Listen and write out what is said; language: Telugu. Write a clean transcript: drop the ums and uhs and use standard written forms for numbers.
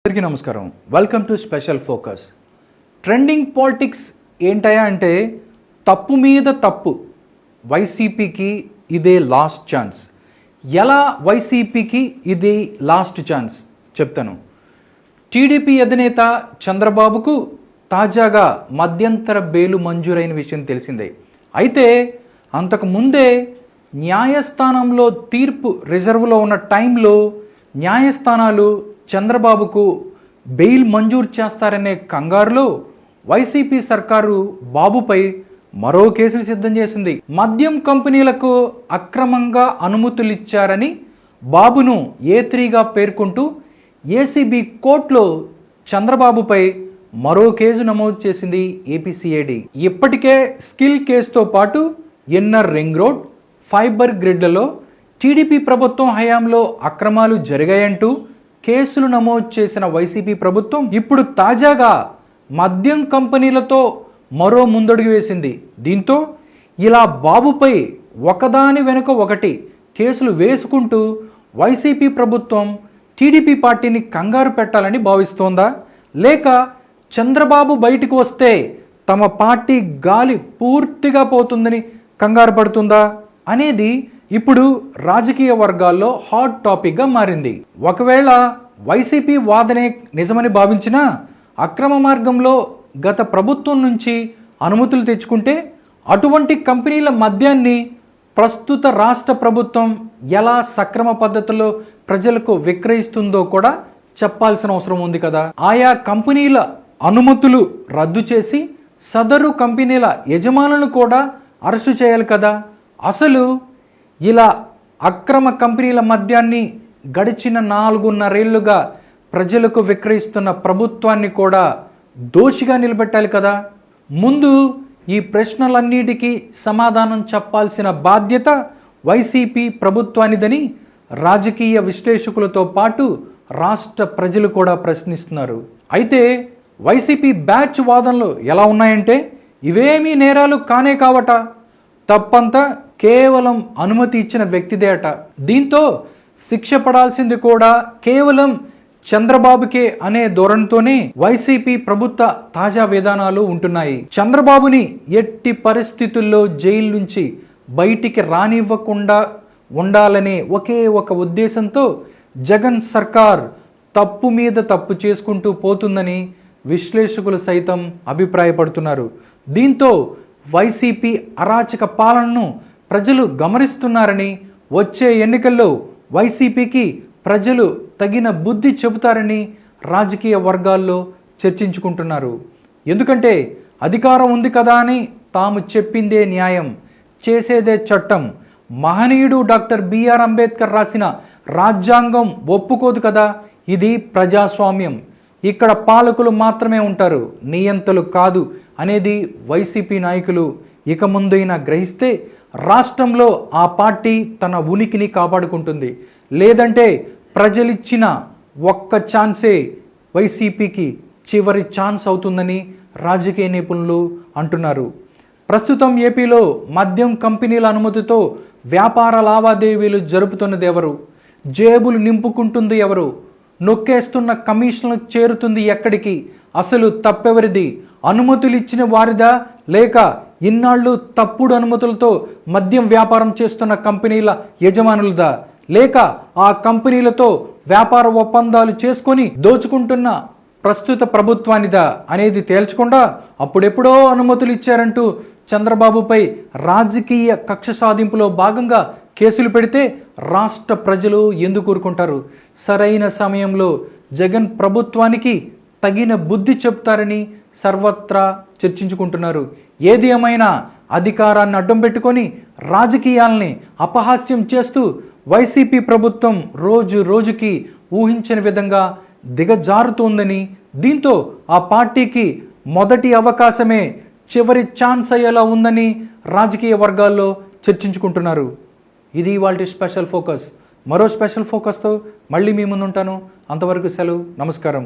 అందరికీ నమస్కారం. Welcome to special focus. Trending politics ఏంటయా అంటే తప్పు మీద తప్పు. వైసీపీకి ఇదే లాస్ట్ ఛాన్స్. ఎలా వైసీపీకి ఇది లాస్ట్ ఛాన్స్ చెప్తాను. టీడీపీ అధినేత చంద్రబాబుకు తాజాగా మధ్యంతర బెయిలు మంజూరైన విషయం తెలిసిందే. అయితే అంతకు ముందే న్యాయస్థానంలో తీర్పు రిజర్వ్లో ఉన్న టైంలో న్యాయస్థానాలు చంద్రబాబుకు బెయిల్ మంజూరు చేస్తారనే కంగారులో వైసీపీ సర్కారు బాబుపై మరో కేసులు సిద్ధం చేసింది. మద్యం కంపెనీలకు అక్రమంగా అనుమతులిచ్చారని బాబును A3గా పేర్కొంటూ ఏసీబీ కోర్టులో చంద్రబాబుపై మరో కేసు నమోదు చేసింది ఏపీసీఐడి. ఇప్పటికే స్కిల్ కేసుతో పాటు ఇన్నర్ రింగ్ రోడ్, ఫైబర్ గ్రిడ్లలో టీడీపీ ప్రభుత్వం హయాంలో అక్రమాలు జరిగాయంటూ కేసులు నమోదు చేసిన వైసీపీ ప్రభుత్వం ఇప్పుడు తాజాగా మద్యం కంపెనీలతో మరో ముందడుగు వేసింది. దీంతో ఇలా బాబుపై ఒకదాని వెనుక ఒకటి కేసులు వేసుకుంటూ వైసీపీ ప్రభుత్వం టీడీపీ పార్టీని కంగారు పెట్టాలని భావిస్తోందా, లేక చంద్రబాబు బయటకు వస్తే తమ పార్టీ గాలి పూర్తిగా పోతుందని కంగారు పడుతుందా అనేది ఇప్పుడు రాజకీయ వర్గాల్లో హాట్ టాపిక్గా మారింది. ఒకవేళ వైసీపీ వాదనే నిజమని భావించినా అక్రమ మార్గంలో గత ప్రభుత్వం నుంచి అనుమతులు తెచ్చుకుంటే అటువంటి కంపెనీల మద్యాన్ని ప్రస్తుత రాష్ట్ర ప్రభుత్వం ఎలా సక్రమ పద్ధతిలో ప్రజలకు విక్రయిస్తుందో కూడా చెప్పాల్సిన అవసరం ఉంది కదా. ఆయా కంపెనీల అనుమతులు రద్దు చేసి సదరు కంపెనీల యజమానులను కూడా అరెస్టు చేయాలి కదా. అసలు ఇలా అక్రమ కంపెనీల మద్యాన్ని గడిచిన 4.5 ప్రజలకు విక్రయిస్తున్న ప్రభుత్వాన్ని కూడా దోషిగా నిలబెట్టాలి కదా. ముందు ఈ ప్రశ్నలన్నిటికీ సమాధానం చెప్పాల్సిన బాధ్యత వైసీపీ ప్రభుత్వానిదని రాజకీయ విశ్లేషకులతో పాటు రాష్ట్ర ప్రజలు కూడా ప్రశ్నిస్తున్నారు. అయితే వైసీపీ బ్యాచ్ వాదనలు ఎలా ఉన్నాయంటే ఇవేమీ నేరాలు కానే కావట, తప్పంతా కేవలం అనుమతి ఇచ్చిన వ్యక్తిదే అట. దీంతో శిక్ష పడాల్సింది కూడా కేవలం చంద్రబాబుకే అనే ధోరణితోనే వైసీపీ ప్రభుత్వ తాజా విధానాలు ఉంటున్నాయి. చంద్రబాబుని ఎట్టి పరిస్థితుల్లో జైలు నుంచి బయటికి రానివ్వకుండా ఉండాలనే ఒకే ఒక ఉద్దేశంతో జగన్ సర్కార్ తప్పు మీద తప్పు చేసుకుంటూ పోతుందని విశ్లేషకులు సైతం అభిప్రాయపడుతున్నారు. దీంతో వైసీపీ అరాచక పాలనను ప్రజలు గమనిస్తున్నారని, వచ్చే ఎన్నికల్లో వైసీపీకి ప్రజలు తగిన బుద్ధి చెబుతారని రాజకీయ వర్గాల్లో చర్చించుకుంటున్నారు. ఎందుకంటే అధికారం ఉంది కదా అని తాము చెప్పిందే న్యాయం, చేసేదే చట్టం. మహనీయుడు డాక్టర్ బిఆర్ అంబేద్కర్ రాసిన రాజ్యాంగం ఒప్పుకోదు కదా. ఇది ప్రజాస్వామ్యం, ఇక్కడ పాలకులు మాత్రమే ఉంటారు, నియంతలు కాదు అనేది వైసీపీ నాయకులు ఇక ముందైనా గ్రహిస్తే రాష్ట్రంలో ఆ పార్టీ తన ఉనికిని కాపాడుకుంటుంది. లేదంటే ప్రజలిచ్చిన ఒక్క ఛాన్సే వైసీపీకి చివరి ఛాన్స్ అవుతుందని రాజకీయ నిపుణులు అంటున్నారు. ప్రస్తుతం ఏపీలో మద్యం కంపెనీల అనుమతితో వ్యాపార లావాదేవీలు జరుపుతున్నది ఎవరు? జేబులు నింపుకుంటుంది ఎవరు? నొక్కేస్తున్న కమిషన్లు చేరుతుంది ఎక్కడికి? అసలు తప్పెవరిది? అనుమతులు ఇచ్చిన వారిదా, లేక ఇన్నాళ్ళు తప్పుడు అనుమతులతో మద్యం వ్యాపారం చేస్తున్న కంపెనీల యజమానులదా, లేక ఆ కంపెనీలతో వ్యాపార ఒప్పందాలు చేసుకొని దోచుకుంటున్న ప్రస్తుత ప్రభుత్వానిదా అనేది తేల్చకుండా అప్పుడెప్పుడో అనుమతులు ఇచ్చారంటూ చంద్రబాబుపై రాజకీయ కక్ష సాధింపులో భాగంగా కేసులు పెడితే రాష్ట్ర ప్రజలు ఎందుకు ఊరుకుంటారు? సరైన సమయంలో జగన్ ప్రభుత్వానికి తగిన బుద్ధి చెప్తారని సర్వత్రా చర్చించుకుంటున్నారు. ఏది ఏమైనా అధికారాన్ని అడ్డం పెట్టుకొని రాజకీయాల్ని అపహాస్యం చేస్తూ వైసీపీ ప్రభుత్వం రోజు రోజుకి ఊహించని విధంగా దిగజారుతోందని, దీంతో ఆ పార్టీకి మొదటి అవకాశమే చివరి ఛాన్స్ అయ్యేలా ఉందని రాజకీయ వర్గాల్లో చర్చించుకుంటున్నారు. ఇది ఇవాల్టి స్పెషల్ ఫోకస్. మరో స్పెషల్ ఫోకస్తో మళ్ళీ మీ ముందుంటాను. అంతవరకు సెలవు. నమస్కారం.